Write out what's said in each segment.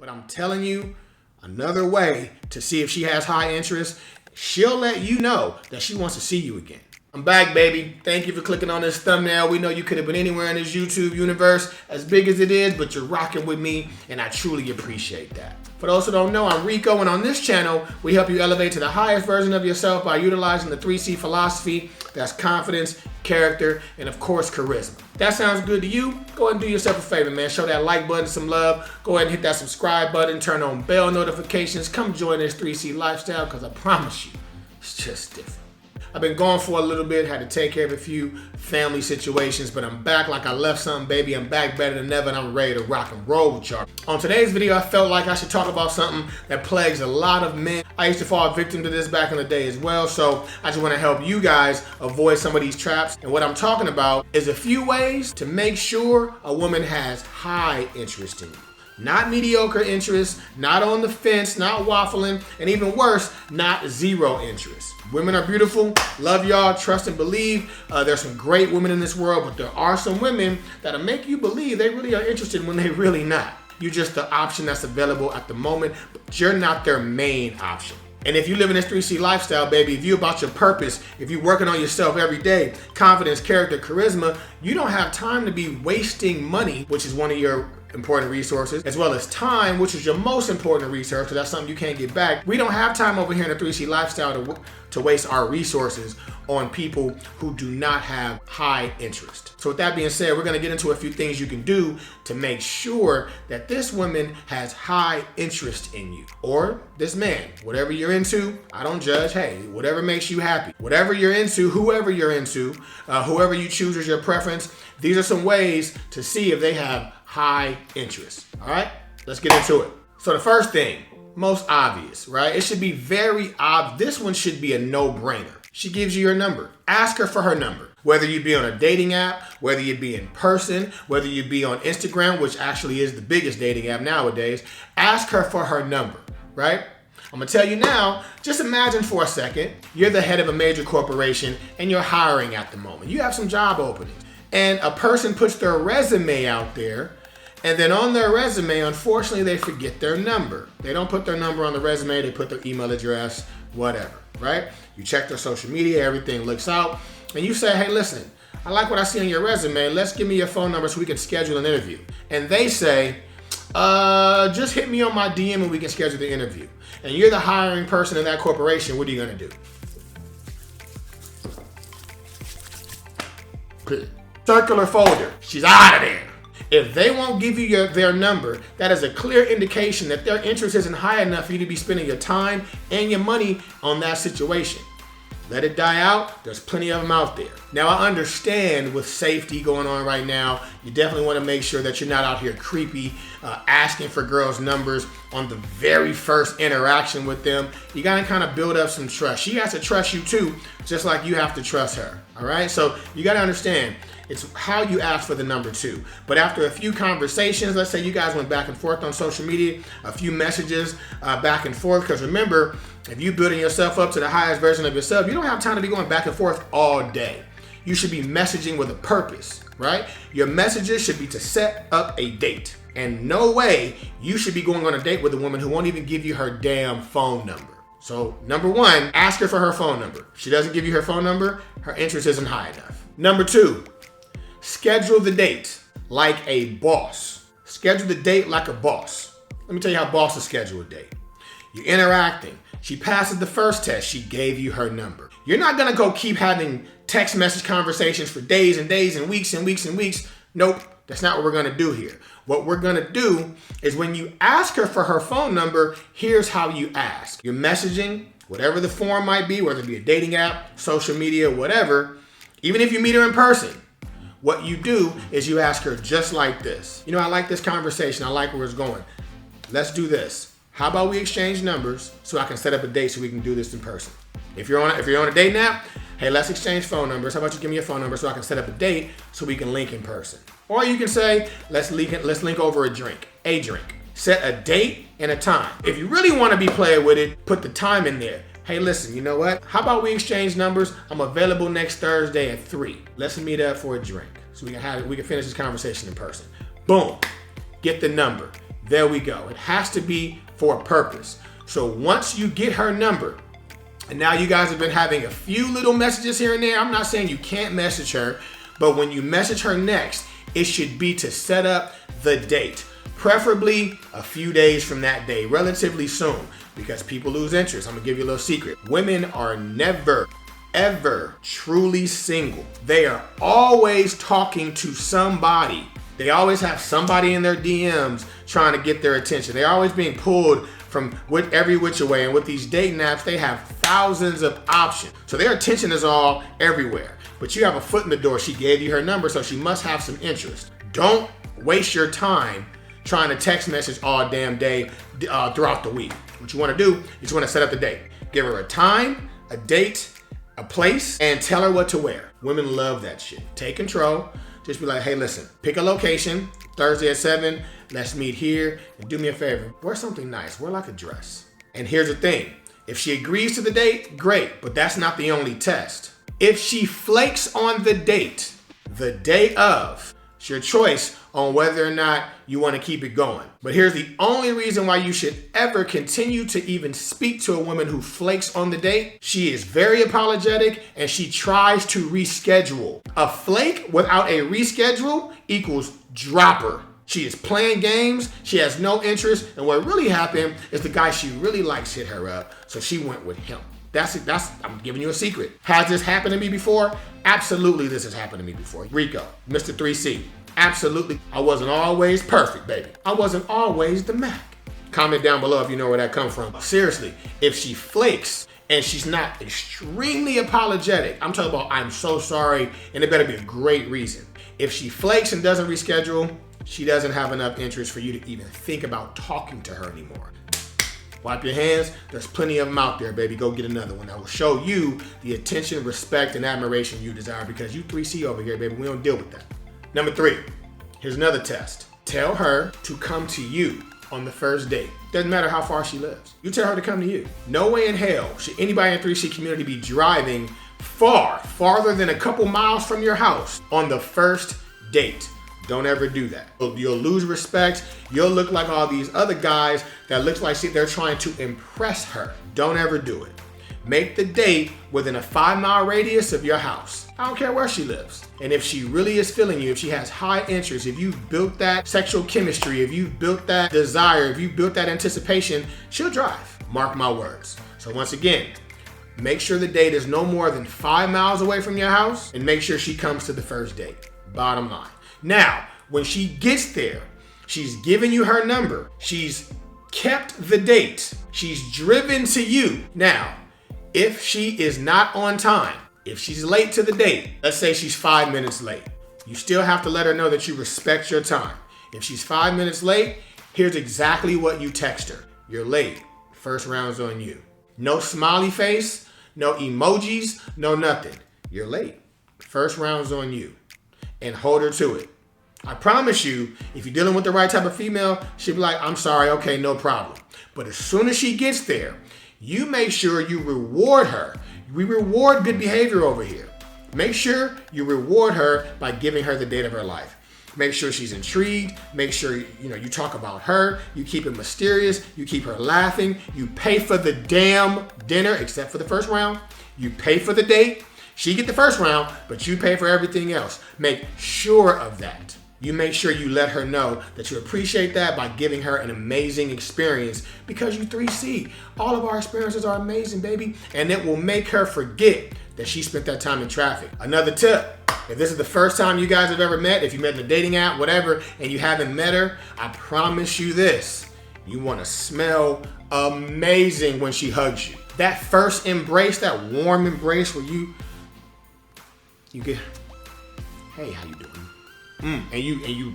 But I'm telling you, another way to see if she has high interest, she'll let you know that she wants to see you again. I'm back, baby. Thank you for clicking on this thumbnail. We know you could have been anywhere in this YouTube universe, as big as it is, but you're rocking with me, and I truly appreciate that. For those who don't know, I'm Rico, and on this channel, we help you elevate to the highest version of yourself by utilizing the 3C philosophy. That's confidence, character, and of course, charisma. If that sounds good to you, go ahead and do yourself a favor, man. Show that like button some love. Go ahead and hit that subscribe button. Turn on bell notifications. Come join this 3C lifestyle, because I promise you, it's just different. I've been gone for a little bit, had to take care of a few family situations, but I'm back like I left something, baby. I'm back better than ever, and I'm ready to rock and roll with y'all. On today's video, I felt like I should talk about something that plagues a lot of men. I used to fall victim to this back in the day as well, so I just want to help you guys avoid some of these traps. And what I'm talking about is a few ways to make sure a woman has high interest in you. Not mediocre interest, not on the fence, not waffling, and even worse, not zero interest. Women are beautiful, love y'all, trust and believe. There's some great women in this world, but there are some women that'll make you believe they really are interested when they're really not. You're just the option that's available at the moment, but you're not their main option. And if you live in this 3C lifestyle, baby, if you're about your purpose, if you're working on yourself every day, confidence, character, charisma, you don't have time to be wasting money, which is one of your important resources, as well as time, which is your most important resource, because that's something you can't get back. We don't have time over here in the 3C lifestyle to waste our resources on people who do not have high interest. So with that being said, we're going to get into a few things you can do to make sure that this woman has high interest in you, or this man, whatever you're into. I don't judge. Hey, whatever makes you happy, whatever you're into, whoever you're into, whoever you choose as your preference. These are some ways to see if they have high interest. All right, let's get into it. So the first thing, most obvious, right? It should be very obvious. This one should be a no-brainer. She gives you your number. Ask her for her number. Whether you be on a dating app, whether you be in person, whether you be on Instagram, which actually is the biggest dating app nowadays, ask her for her number, right? I'm gonna tell you now, just imagine for a second, you're the head of a major corporation and you're hiring at the moment. You have some job openings and a person puts their resume out there, and then on their resume, unfortunately, they forget their number. They don't put their number on the resume, they put their email address, whatever, right? You check their social media, everything looks out, and you say, hey, listen, I like what I see on your resume. Let's give me your phone number so we can schedule an interview. And they say, just hit me on my DM and we can schedule the interview. And you're the hiring person in that corporation. What are you gonna do? Circular folder. She's out of there. If they won't give you their number, that is a clear indication that their interest isn't high enough for you to be spending your time and your money on that situation. Let it die out. There's plenty of them out there. Now, I understand with safety going on right now, you definitely want to make sure that you're not out here creepy, asking for girls' numbers on the very first interaction with them. You got to kind of build up some trust. She has to trust you too, just like you have to trust her. All right? So you got to understand, it's how you ask for the number too. But after a few conversations, let's say you guys went back and forth on social media, a few messages back and forth, because remember, if you're building yourself up to the highest version of yourself, you don't have time to be going back and forth all day. You should be messaging with a purpose, right? Your messages should be to set up a date. And no way you should be going on a date with a woman who won't even give you her damn phone number. So number one, ask her for her phone number. If she doesn't give you her phone number, her interest isn't high enough. Number two, schedule the date like a boss. Schedule the date like a boss. Let me tell you how bosses schedule a date. You're interacting. She passes the first test. She gave you her number. You're not gonna go keep having text message conversations for days and days and weeks and weeks and weeks. Nope, that's not what we're gonna do here. What we're gonna do is when you ask her for her phone number, here's how you ask. You're messaging, whatever the form might be, whether it be a dating app, social media, whatever, even if you meet her in person, what you do is you ask her just like this. You know, I like this conversation. I like where it's going. Let's do this. How about we exchange numbers so I can set up a date so we can do this in person? If you're on a dating app, hey, let's exchange phone numbers. How about you give me your phone number so I can set up a date so we can link in person? Or you can say, let's link over a drink. Set a date and a time. If you really want to be playing with it, put the time in there. Hey, listen, you know what? How about we exchange numbers? I'm available next Thursday at 3. Let's meet up for a drink so we can finish this conversation in person. Boom. Get the number. There we go. It has to be for a purpose. So once you get her number, and now you guys have been having a few little messages here and there. I'm not saying you can't message her, but when you message her next, it should be to set up the date. Preferably a few days from that day, relatively soon, because people lose interest. I'm gonna give you a little secret. Women are never, ever truly single. They are always talking to somebody. They always have somebody in their DMs trying to get their attention. They're always being pulled from every which way. And with these dating apps, they have thousands of options. So their attention is all everywhere. But you have a foot in the door. She gave you her number, so she must have some interest. Don't waste your time trying to text message all damn day throughout the week. What you want to do is you want to set up the date. Give her a time, a date, a place, and tell her what to wear. Women love that shit. Take control. Just be like, hey, listen, pick a location, Thursday at 7, let's meet here, and do me a favor, wear something nice, wear like a dress. And here's the thing, if she agrees to the date, great, but that's not the only test. If she flakes on the date, the day of, it's your choice on whether or not you want to keep it going. But here's the only reason why you should ever continue to even speak to a woman who flakes on the date. She is very apologetic and she tries to reschedule. A flake without a reschedule equals dropper. She is playing games, she has no interest, and what really happened is the guy she really likes hit her up, so she went with him. That's it. I'm giving you a secret. Has this happened to me before? Absolutely, this has happened to me before. Rico, Mr. 3C. Absolutely. I wasn't always perfect, baby. I wasn't always the Mac. Comment down below if you know where that comes from. Seriously, if she flakes and she's not extremely apologetic, I'm talking about I'm so sorry, and it better be a great reason. If she flakes and doesn't reschedule, she doesn't have enough interest for you to even think about talking to her anymore. Wipe your hands. There's plenty of them out there, baby. Go get another one that will show you the attention, respect, and admiration you desire, because you 3C over here, baby. We don't deal with that. Number 3, here's another test. Tell her to come to you on the first date. Doesn't matter how far she lives. You tell her to come to you. No way in hell should anybody in the 3C community be driving farther than a couple miles from your house on the first date. Don't ever do that. You'll lose respect. You'll look like all these other guys that looks like they're trying to impress her. Don't ever do it. Make the date within a 5-mile radius of your house. I don't care where she lives. And if she really is feeling you, if she has high interest, if you've built that sexual chemistry, if you've built that desire, if you've built that anticipation, she'll drive. Mark my words. So once again, make sure the date is no more than 5 miles away from your house, and make sure she comes to the first date. Bottom line. Now, when she gets there, she's given you her number. She's kept the date. She's driven to you. Now, if she is not on time, if she's late to the date, let's say she's 5 minutes late, you still have to let her know that you respect your time. If she's 5 minutes late, here's exactly what you text her. You're late. First round's on you. No smiley face, no emojis, no nothing. You're late. First round's on you. And hold her to it. I promise you, if you're dealing with the right type of female, she'll be like, I'm sorry, okay, no problem. But as soon as she gets there, you make sure you reward her. We reward good behavior over here. Make sure you reward her by giving her the date of her life. Make sure she's intrigued. Make sure you talk about her. You keep it mysterious. You keep her laughing. You pay for the damn dinner, except for the first round. You pay for the date. She get the first round, but you pay for everything else. Make sure of that. You make sure you let her know that you appreciate that by giving her an amazing experience, because you 3C. All of our experiences are amazing, baby. And it will make her forget that she spent that time in traffic. Another tip, if this is the first time you guys have ever met, if you met in a dating app, whatever, and you haven't met her, I promise you this, you want to smell amazing when she hugs you. That first embrace, that warm embrace where you get, hey, how you doing? And you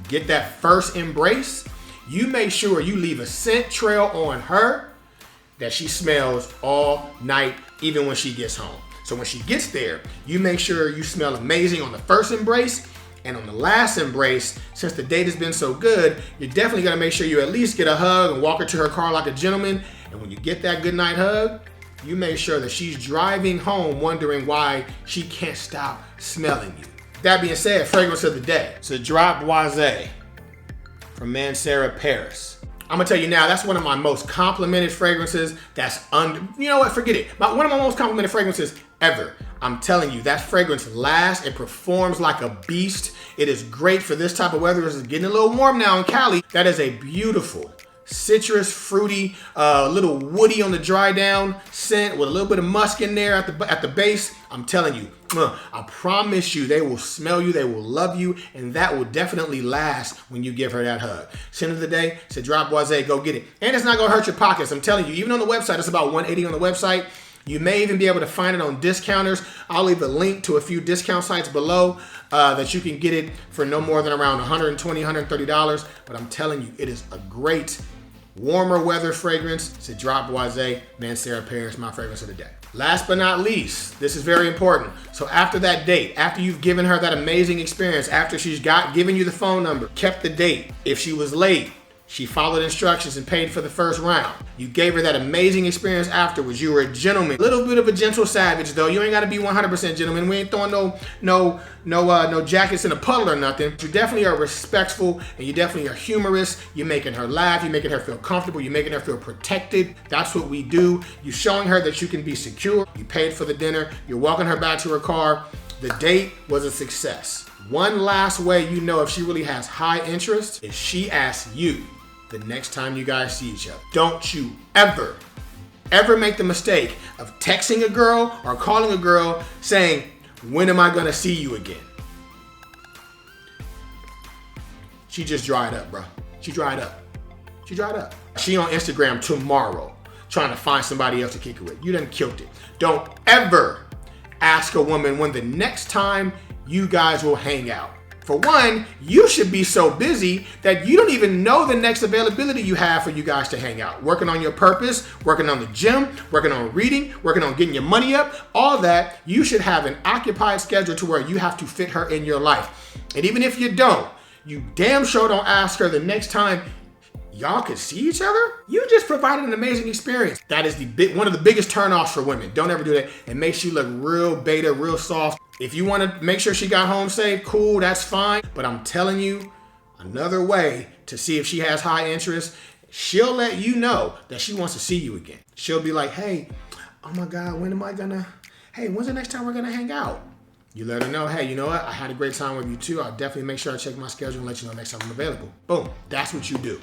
get that first embrace, you make sure you leave a scent trail on her that she smells all night, even when she gets home. So when she gets there, you make sure you smell amazing on the first embrace, and on the last embrace, since the date has been so good, you're definitely gonna make sure you at least get a hug and walk her to her car like a gentleman. And when you get that goodnight hug, you make sure that she's driving home wondering why she can't stop smelling you. That being said, fragrance of the day. Cedrat Boise. from Mancera Paris. I'm gonna tell you now, that's one of my most complimented fragrances. You know what, forget it. One of my most complimented fragrances ever. I'm telling you, that fragrance lasts and performs like a beast. It is great for this type of weather. It's getting a little warm now in Cali. That is a beautiful, citrus, fruity, little woody on the dry down scent with a little bit of musk in there at the base. I'm telling you, I promise you, they will smell you, they will love you, and that will definitely last when you give her that hug. Scent of the day, Cedrat Boise, go get it. And it's not gonna hurt your pockets, I'm telling you. Even on the website, it's about $180 on the website. You may even be able to find it on discounters. I'll leave a link to a few discount sites below that you can get it for no more than around $120, $130. But I'm telling you, it is a great warmer weather fragrance. Cedrat Boise, Mancera Paris, my fragrance of the day. Last but not least, this is very important. So after that date, after you've given her that amazing experience, after she's given you the phone number, kept the date, if she was late, she followed instructions and paid for the first round. You gave her that amazing experience afterwards. You were a gentleman. A little bit of a gentle savage though. You ain't gotta be 100% gentleman. We ain't throwing no jackets in a puddle or nothing. You definitely are respectful and you definitely are humorous. You're making her laugh. You're making her feel comfortable. You're making her feel protected. That's what we do. You're showing her that you can be secure. You paid for the dinner. You're walking her back to her car. The date was a success. One last way you know if she really has high interest is she asks you the next time you guys see each other. Don't you ever make the mistake of texting a girl or calling a girl saying, when am I gonna see you again? She just dried up, bro. She dried up. She dried up. She on Instagram tomorrow trying to find somebody else to kick it with. You done killed it. Don't ever ask a woman when the next time you guys will hang out. For one, you should be so busy that you don't even know the next availability you have for you guys to hang out. Working on your purpose, working on the gym, working on reading, working on getting your money up, all that. You should have an occupied schedule to where you have to fit her in your life. And even if you don't, you damn sure don't ask her the next time y'all could see each other. You just provided an amazing experience. That is one of the biggest turnoffs for women. Don't ever do that. It makes you look real beta, real soft. If you want to make sure she got home safe, cool, that's fine. But I'm telling you, another way to see if she has high interest, she'll let you know that she wants to see you again. She'll be like, hey, oh my God, when's the next time we're gonna hang out? You let her know, hey, you know what? I had a great time with you too. I'll definitely make sure I check my schedule and let you know next time I'm available. Boom, that's what you do.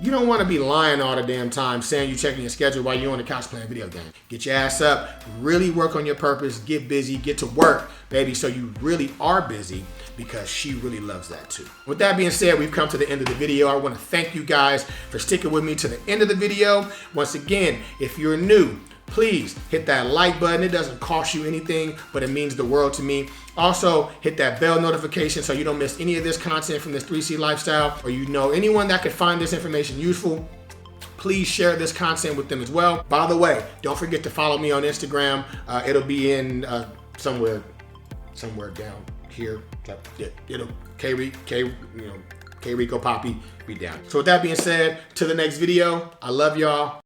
You don't want to be lying all the damn time saying you're checking your schedule while you're on the couch playing video games. Get your ass up, really work on your purpose, get busy, get to work, baby, so you really are busy because she really loves that too. With that being said, we've come to the end of the video. I want to thank you guys for sticking with me to the end of the video. Once again, if you're new, please hit that like button. It doesn't cost you anything, but it means the world to me. Also, hit that bell notification so you don't miss any of this content from this 3C lifestyle, or you know anyone that could find this information useful. Please share this content with them as well. By the way, don't forget to follow me on Instagram. It'll be in somewhere down here. It'll K Rico Poppy be down. So with that being said, to the next video. I love y'all.